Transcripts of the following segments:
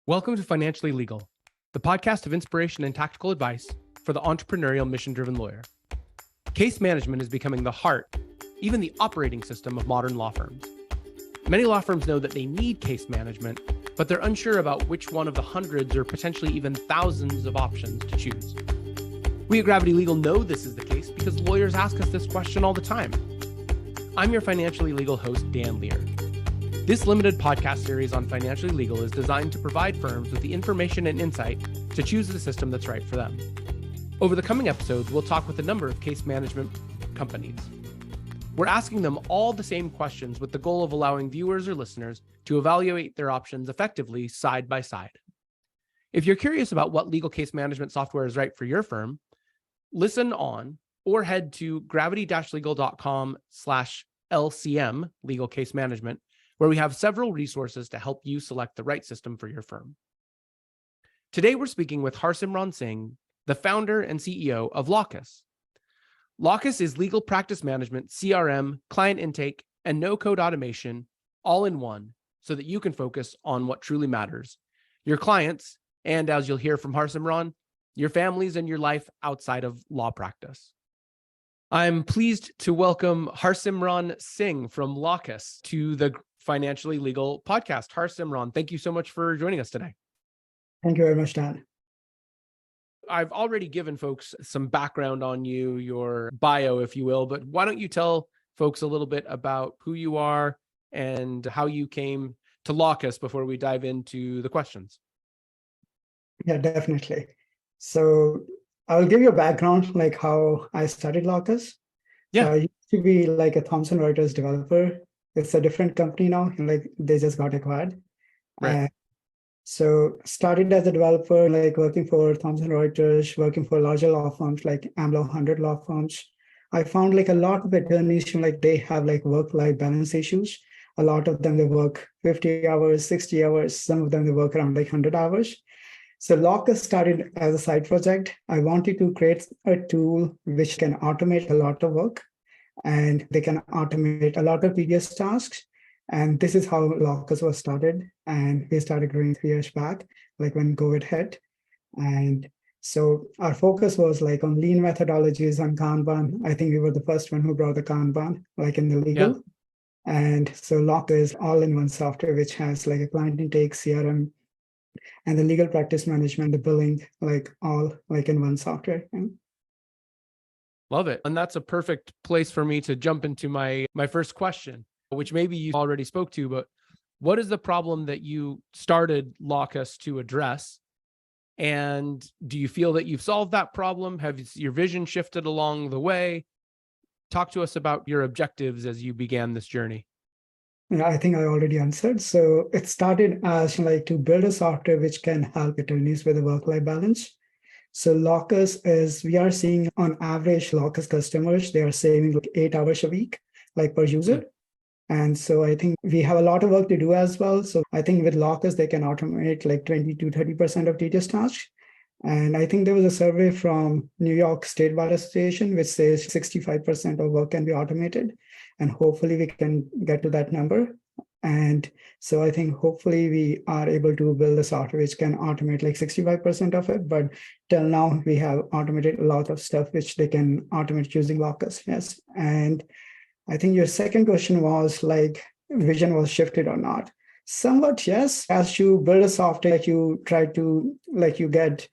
Welcome to Financially Legal, the podcast of inspiration and tactical advice for the entrepreneurial, mission-driven lawyer. Case management is becoming the heart, even the operating system of modern law firms. Many law firms know that they need case management, but they're unsure about which one of the hundreds or potentially even thousands of options to choose. We at Gravity Legal know this is the case because lawyers ask us this question all the time. I'm your Financially Legal host, Dan Lear. This limited podcast series on Financially Legal is designed to provide firms with the information and insight to choose the system that's right for them. Over the coming episodes, we'll talk with a number of case management companies. We're asking them all the same questions with the goal of allowing viewers or listeners to evaluate their options effectively side by side. If you're curious about what legal case management software is right for your firm, listen on or head to gravity-legal.com/LCM, legal case management, where we have several resources to help you select the right system for your firm. Today, we're speaking with Harsimran Singh, the founder and CEO of Lawcus. Lawcus is legal practice management, CRM, client intake, and no-code automation all in one so that you can focus on what truly matters, your clients, and as you'll hear from Harsimran, your families and your life outside of law practice. I'm pleased to welcome Harsimran Singh from Lawcus to the Financially Legal podcast. Harsimran, thank you so much for joining us today. Thank you very much, Dan. I've already given folks some background on you, your bio, if you will, but why don't you tell folks a little bit about who you are and how you came to Lawcus before we dive into the questions? Yeah, definitely. So I'll give you a background, like how I started Lawcus. Yeah. So I used to be like a Thomson Reuters developer. It's a different company now, and like they just got acquired. Right. So started as a developer, like working for Thomson Reuters, working for larger law firms like AmLaw 100 law firms. I found like a lot of attorneys, like they have like work-life balance issues. A lot of them, they work 50 hours, 60 hours. Some of them, they work around like 100 hours. So Lawcus started as a side project. I wanted to create a tool which can automate a lot of work, and they can automate a lot of tedious tasks. And this is how Lawcus was started. And we started growing 3 years back, like when COVID hit. And so our focus was like on lean methodologies and Kanban. I think we were the first one who brought the Kanban, like in the legal. Yeah. And so Lawcus is all-in-one software, which has like a client intake, CRM, and the legal practice management, the billing, like all like in one software. Love it. And that's a perfect place for me to jump into my first question, which maybe you already spoke to, but what is the problem that you started Lawcus to address? And do you feel that you've solved that problem? Have your vision shifted along the way? Talk to us about your objectives as you began this journey. Yeah, I think I already answered. So it started as like to build a software which can help attorneys with a work-life balance. So Lawcus is, we are seeing on average Lawcus customers, they are saving like 8 hours a week, like per user. And so I think we have a lot of work to do as well. So I think with Lawcus, they can automate like 20 to 30% of tedious tasks. And I think there was a survey from New York State Bar Association, which says 65% of work can be automated. And hopefully we can get to that number. And so I think hopefully we are able to build a software which can automate like 65% of it. But till now, we have automated a lot of stuff which they can automate using Lawcus. Yes. And I think your second question was like, vision was shifted or not? Somewhat, yes. As you build a software, like you try to, like you get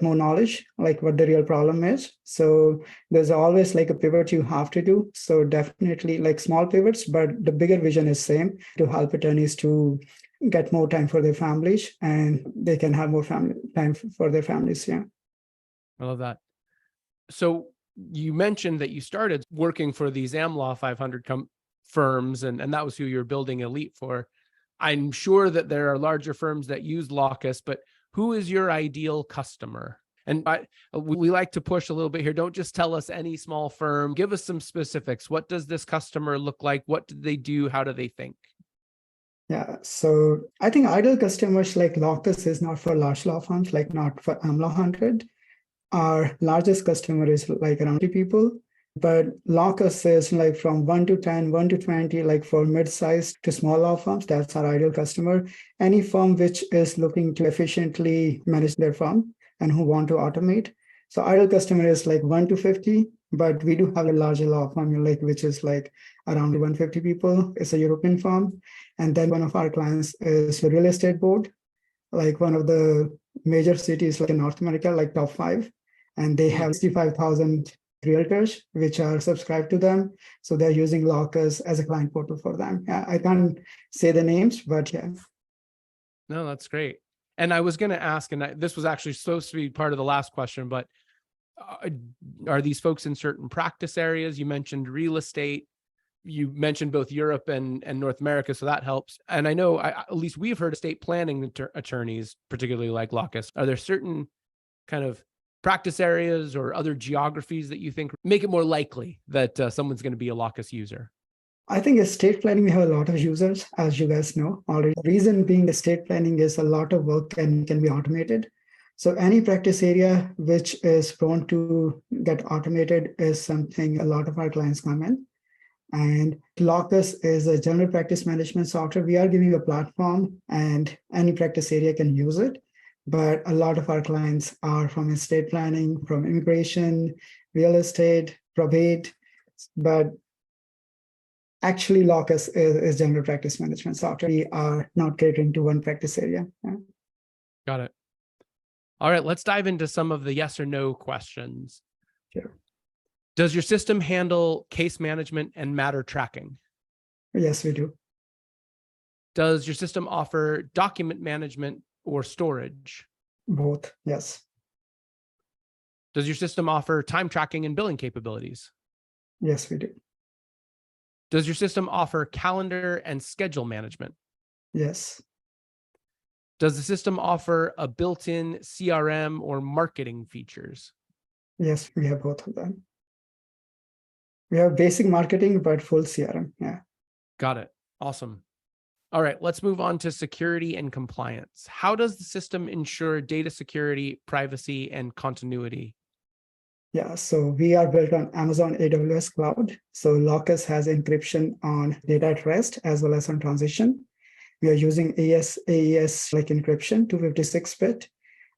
more knowledge, like what the real problem is. So there's always like a pivot you have to do. So definitely like small pivots, but the bigger vision is same, to help attorneys to get more time for their families, and they can have more family time for their families. Yeah. I love that. So you mentioned that you started working for these AmLaw 500 firms, and that was who you're building Elite for. I'm sure that there are larger firms that use Lawcus, but who is your ideal customer? And we like to push a little bit here. Don't just tell us any small firm. Give us some specifics. What does this customer look like? What do they do? How do they think? Yeah, so I think ideal customers like Lawcus is not for large law firms, like not for AmLaw 100. Our largest customer is like around 20 people. But Lawcus is like from 1 to 10, 1 to 20, like for mid-sized to small law firms, that's our ideal customer. Any firm which is looking to efficiently manage their firm and who want to automate. So ideal customer is like 1 to 50, but we do have a larger law firm, like which is like around 150 people. It's a European firm. And then one of our clients is a real estate board, like one of the major cities like in North America, like top 5. And they have 65,000 realtors which are subscribed to them. So they're using Lawcus as a client portal for them. I can't say the names, but yeah. No, that's great. And I was going to ask, and this was actually supposed to be part of the last question, but are these folks in certain practice areas? You mentioned real estate. You mentioned both Europe and North America, so that helps. And I know, at least we've heard estate planning attorneys, particularly like Lawcus. Are there certain kind of practice areas or other geographies that you think make it more likely that someone's going to be a Lawcus user? I think estate planning, we have a lot of users, as you guys know already. The reason being estate planning is a lot of work and can be automated. So any practice area which is prone to get automated is something a lot of our clients come in. And Lawcus is a general practice management software. We are giving a platform and any practice area can use it. But a lot of our clients are from estate planning, from immigration, real estate, probate. But actually, Lawcus is general practice management software. We are not catering to one practice area. Yeah. Got it. All right, let's dive into some of the yes or no questions. Sure. Does your system handle case management and matter tracking? Yes, we do. Does your system offer document management or storage? Both, yes. Does your system offer time tracking and billing capabilities? Yes, we do. Does your system offer calendar and schedule management? Yes. Does the system offer a built-in CRM or marketing features? Yes, we have both of them. We have basic marketing, but full CRM. Yeah. Got it. Awesome. All right, let's move on to security and compliance. How does the system ensure data security, privacy, and continuity? Yeah, so we are built on Amazon AWS cloud. So Lawcus has encryption on data at rest as well as on transition. We are using AES like encryption, 256-bit.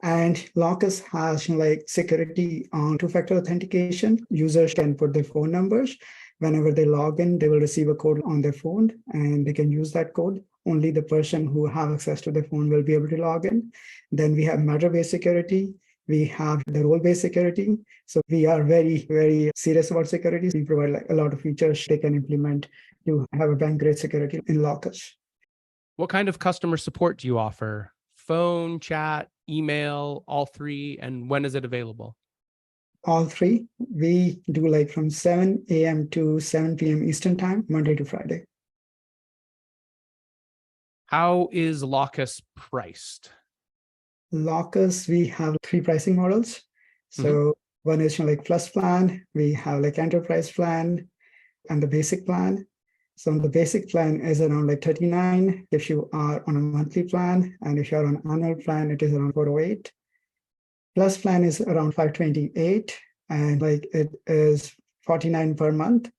And Lawcus has like security on two-factor authentication. Users can put their phone numbers. Whenever they log in, they will receive a code on their phone and they can use that code. Only the person who have access to their phone will be able to log in. Then we have matter-based security. We have the role-based security. So we are very, very serious about security. We provide like a lot of features they can implement to have a bank-grade security in Lawcus. What kind of customer support do you offer? Phone, chat, email, all three, and when is it available? All three. We do like from 7 a.m. to 7 p.m. Eastern time, Monday to Friday. How is Lawcus priced? Lawcus, we have 3 pricing models. So one is like plus plan, we have like enterprise plan and the basic plan. So the basic plan is around like 39 if you are on a monthly plan, and if you're on an annual plan, it is around 408. Plus plan is around 528, and like it is 49 per month.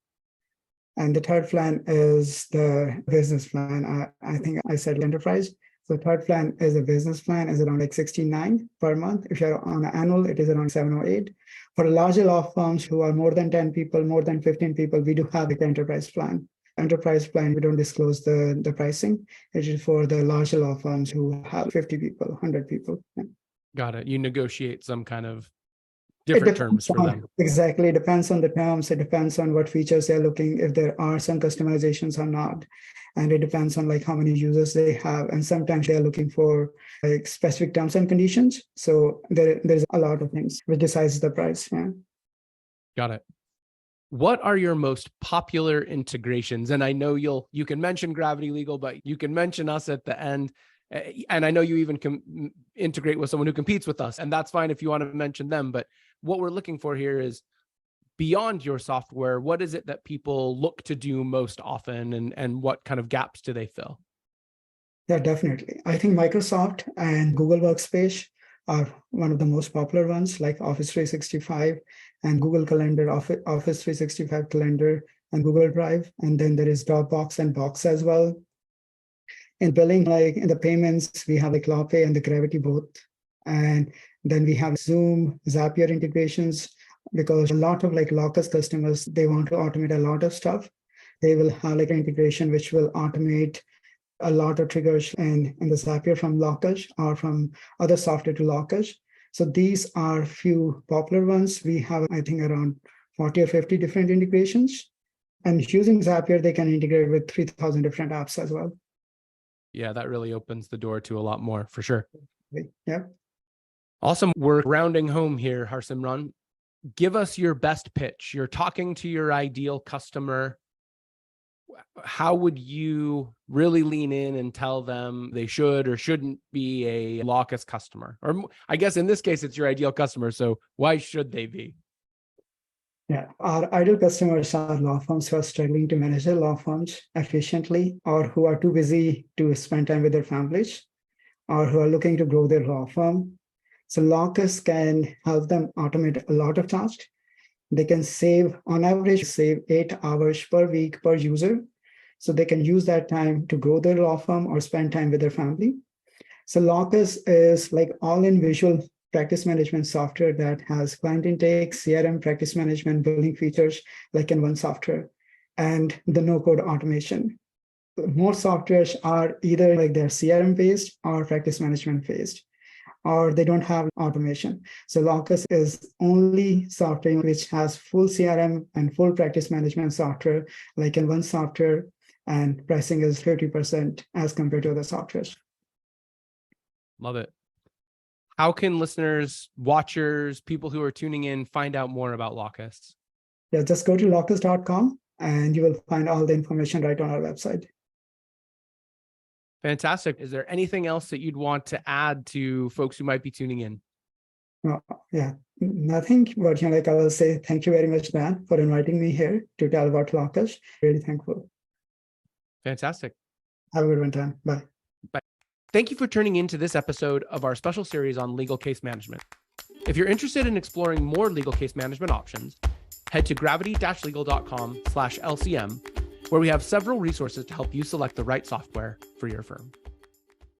And the third plan is the business plan. I think I said enterprise. So third plan is a business plan, is around like 69 per month. If you're on an annual, it is around 708. For larger law firms who are more than 10 people, more than 15 people, we do have the enterprise plan. Enterprise plan, we don't disclose the pricing. It is for the larger law firms who have 50 people, 100 people. Yeah. Got it. You negotiate some kind of different terms for them. Exactly. It depends on the terms. It depends on what features they're looking, if there are some customizations or not. And it depends on like how many users they have. And sometimes they're looking for like specific terms and conditions. So there's a lot of things which decides the price. Yeah. Got it. What are your most popular integrations? And I know you can mention Gravity Legal, but you can mention us at the end. And I know you even can integrate with someone who competes with us, and that's fine if you want to mention them. But what we're looking for here is beyond your software, what is it that people look to do most often, and what kind of gaps do they fill? Yeah, definitely. I think Microsoft and Google Workspace are one of the most popular ones, like Office 365 and Google Calendar, Office 365 Calendar, and Google Drive. And then there is Dropbox and Box as well. In billing, like in the payments, we have like LawPay and the Gravity both. And then we have Zoom, Zapier integrations, because a lot of like Lawcus customers, they want to automate a lot of stuff. They will have like an integration which will automate a lot of triggers in the Zapier from Lawcus or from other software to Lawcus. So these are few popular ones. We have, I think, around 40 or 50 different integrations. And using Zapier, they can integrate with 3,000 different apps as well. Yeah, that really opens the door to a lot more for sure. Yeah. Awesome. We're rounding home here, Harsimran. Give us your best pitch. You're talking to your ideal customer. How would you really lean in and tell them they should or shouldn't be a Lawcus customer? Or I guess in this case, it's your ideal customer. So why should they be? Yeah, our ideal customers are law firms who are struggling to manage their law firms efficiently, or who are too busy to spend time with their families, or who are looking to grow their law firm. So Lawcus can help them automate a lot of tasks. They can on average, save 8 hours per week per user. So they can use that time to grow their law firm or spend time with their family. So Lawcus is like all-in visual practice management software that has client intake, CRM, practice management, billing features like in one software, and the no-code automation. Most softwares are either like they're CRM based or practice management based, or they don't have automation. So Lawcus is only software which has full CRM and full practice management software like in one software, and pricing is 30% as compared to other softwares. Love it. How can listeners, watchers, people who are tuning in find out more about Lawcus? Yeah, just go to lawcus.com and you will find all the information right on our website. Fantastic. Is there anything else that you'd want to add to folks who might be tuning in? Yeah, nothing. But like I will say, thank you very much, Dan, for inviting me here to tell about Lawcus. Really thankful. Fantastic. Have a good one, Dan. Bye. Bye. Thank you for tuning in to this episode of our special series on legal case management. If you're interested in exploring more legal case management options, head to gravity-legal.com/LCM, where we have several resources to help you select the right software for your firm.